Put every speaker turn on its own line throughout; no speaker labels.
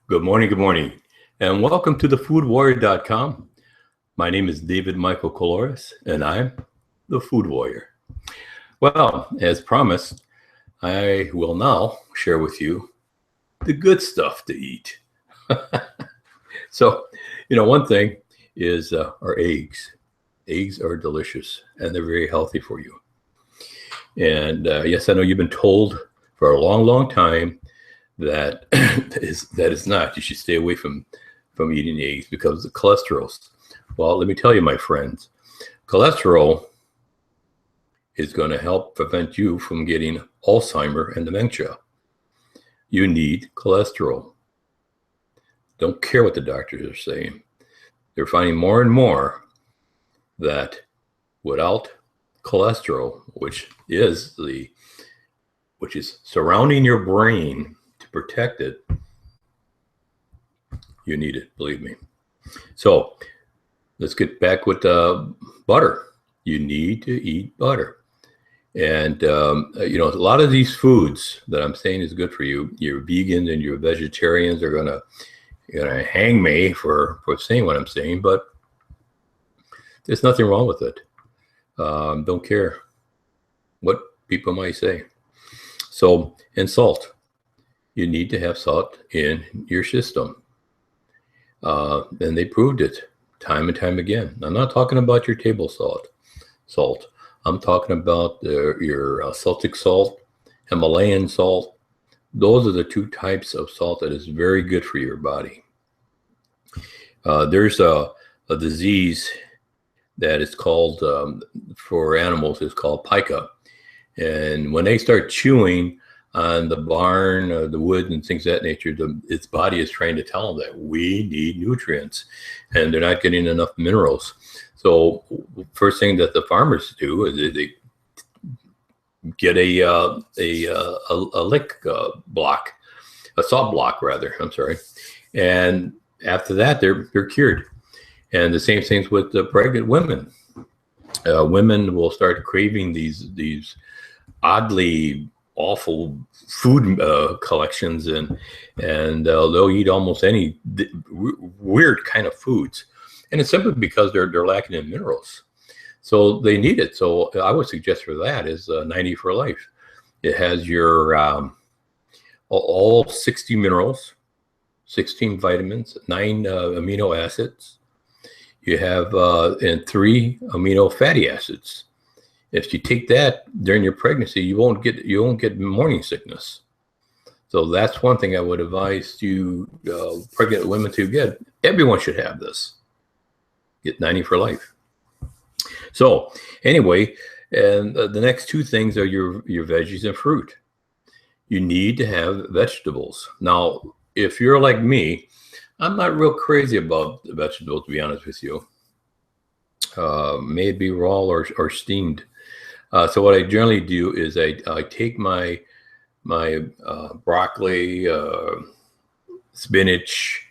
Good morning, and welcome to thefoodwarrior.com. My name is David Michael Coloris, and I'm the Food Warrior. Well, as promised, I will now share with you the good stuff to eat. So, one thing is our eggs. Eggs are delicious, and they're very healthy for you. And yes, I know you've been told for a long, long time that is not. You should stay away from eating eggs because of the cholesterol. Well, let me tell you, my friends, cholesterol is going to help prevent you from getting Alzheimer and dementia. You need cholesterol. Don't care what the doctors are saying. They're finding more and more that without cholesterol, which is surrounding your brain to protect it, you need it, believe me. So let's get back with butter. You need to eat butter. And, a lot of these foods that I'm saying is good for you, your vegans and your vegetarians are going to hang me for saying what I'm saying, but there's nothing wrong with it. Don't care what people might say. So, and salt. You need to have salt in your system. And they proved it time and time again. I'm not talking about your table salt. I'm talking about your Celtic salt, Himalayan salt. Those are the two types of salt that is very good for your body. There's a disease that is called, for animals, is called pica. And when they start chewing on the barn, the wood, and things of that nature, its body is trying to tell them that we need nutrients, and they're not getting enough minerals. So first thing that the farmers do is they get a lick block, a salt block rather. I'm sorry, and after that they're cured. And the same things with the pregnant women. Women will start craving these oddly awful food collections, and they'll eat almost any weird kind of foods, and it's simply because they're lacking in minerals, so they need it. So I would suggest for that is 90 for Life. It has your all 60 minerals, 16 vitamins, 9 amino acids. You have and 3 amino fatty acids. If you take that during your pregnancy, you won't get morning sickness. So that's one thing I would advise you pregnant women to get. Everyone should have this. Get 90 for Life. So anyway, and the next two things are your veggies and fruit. You need to have vegetables. Now, if you're like me, I'm not real crazy about the vegetables, to be honest with you. May it be raw or steamed. So what I generally do is I take my broccoli, spinach,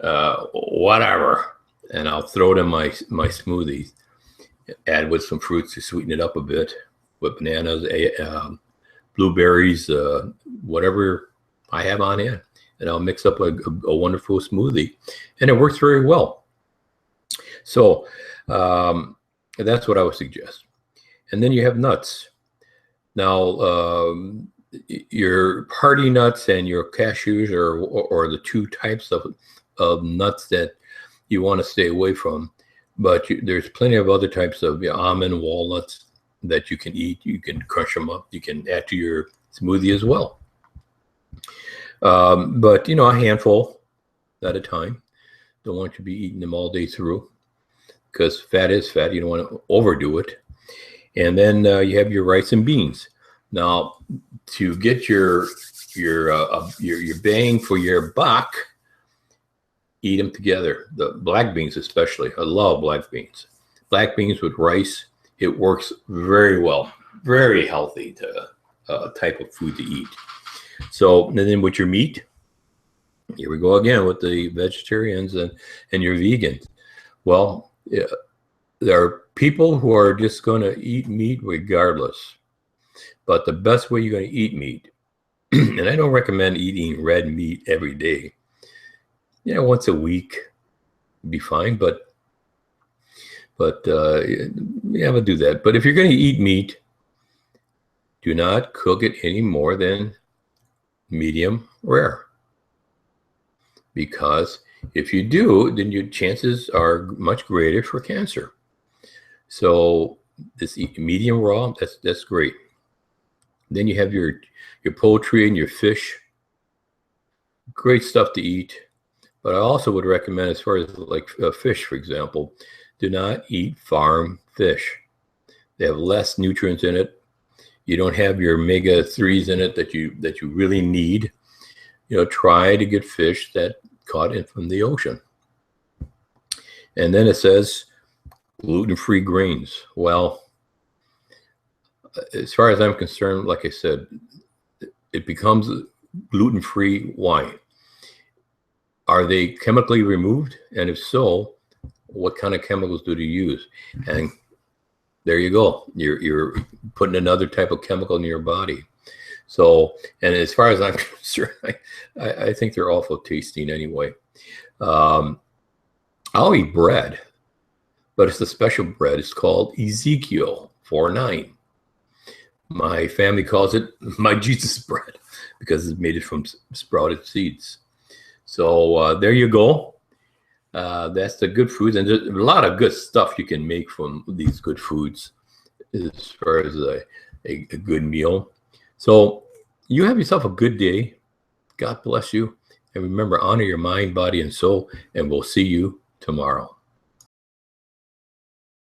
whatever, and I'll throw it in my smoothies. Add with some fruits to sweeten it up a bit, with bananas, blueberries, whatever I have on hand, and I'll mix up a wonderful smoothie, and it works very well. So that's what I would suggest. And then you have nuts. Now, your party nuts and your cashews are the two types of nuts that you want to stay away from. But there's plenty of other types of almond, walnuts that you can eat. You can crush them up. You can add to your smoothie as well. But, a handful at a time. Don't want you to be eating them all day through, because fat is fat. You don't want to overdo it. And then you have your rice and beans. Now, to get your bang for your buck, eat them together. The black beans especially. I love black beans. Black beans with rice, it works very well. Very healthy type of food to eat. So, and then with your meat, here we go again with the vegetarians and your vegans. Well, yeah, there are people who are just going to eat meat regardless. But the best way you're going to eat meat, and I don't recommend eating red meat every day, Yeah, once a week would be fine, but yeah, we'll do that. But if you're going to eat meat, do not cook it any more than medium rare, because if you do, then your chances are much greater for cancer. So this medium raw, that's great. Then you have your poultry and your fish. Great stuff to eat. But I also would recommend, as far as like fish, for example, do not eat farm fish. They have less nutrients in it. You don't have your omega-3s in it that you really need. You know, try to get fish that caught in from the ocean. And then it says gluten-free grains. Well, as far as I'm concerned, like I said, it becomes gluten-free. Why? Are they chemically removed? And if so, what kind of chemicals do they use? And there you go. You're putting another type of chemical in your body. So, and as far as I'm concerned, I think they're awful tasting anyway. I'll eat bread, but it's a special bread. It's called Ezekiel 4:9. My family calls it my Jesus bread because it's made it from sprouted seeds. So there you go. That's the good foods, and there's a lot of good stuff you can make from these good foods as far as a good meal. So you have yourself a good day. God bless you. And remember, honor your mind, body, and soul, and we'll see you tomorrow.